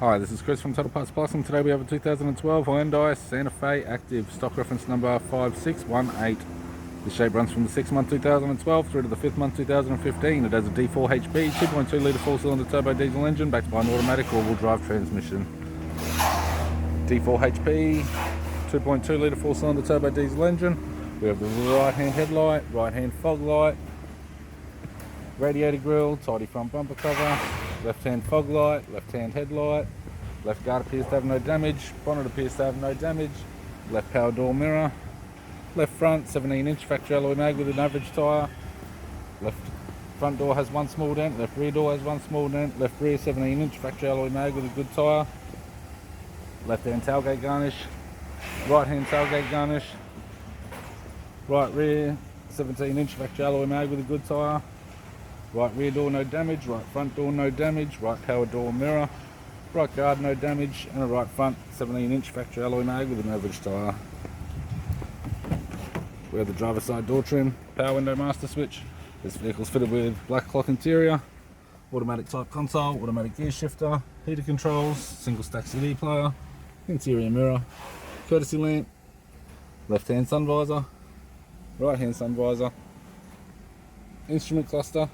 Hi, this is Chris from Total Parts Plus, and today we have a 2012 Hyundai Santa Fe Active, stock reference number 5618. The shape runs from the 6th month 2012 through to the 5th month 2015. It has a D4 HP, 2.2 litre 4-cylinder turbo diesel engine backed by an automatic all-wheel drive transmission. D4 HP, 2.2 litre 4-cylinder turbo diesel engine. We have the right-hand headlight, right-hand fog light, radiator grille, tidy front bumper cover, left-hand fog light, left-hand headlight, left guard appears to have no damage, bonnet appears to have no damage, left power door mirror, left front 17-inch factory alloy mag with an average tyre, left front door has one small dent, left rear door has one small dent, left rear 17-inch factory alloy mag with a good tyre, left-hand tailgate garnish, right-hand tailgate garnish, right rear 17-inch factory alloy mag with a good tyre, right rear door no damage, right front door no damage, right power door mirror, right guard no damage, and a right front 17-inch factory alloy mag with an average tyre. We have the driver's side door trim, power window master switch. This vehicle is fitted with black cloth interior, automatic type console, automatic gear shifter, heater controls, single stack CD player, interior mirror, courtesy lamp, left hand sun visor, right hand sun visor, instrument cluster,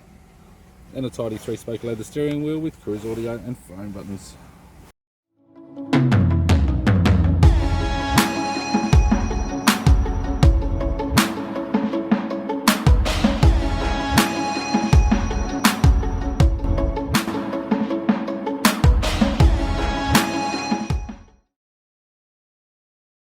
and a tidy 3-spoke leather steering wheel with cruise audio and phone buttons.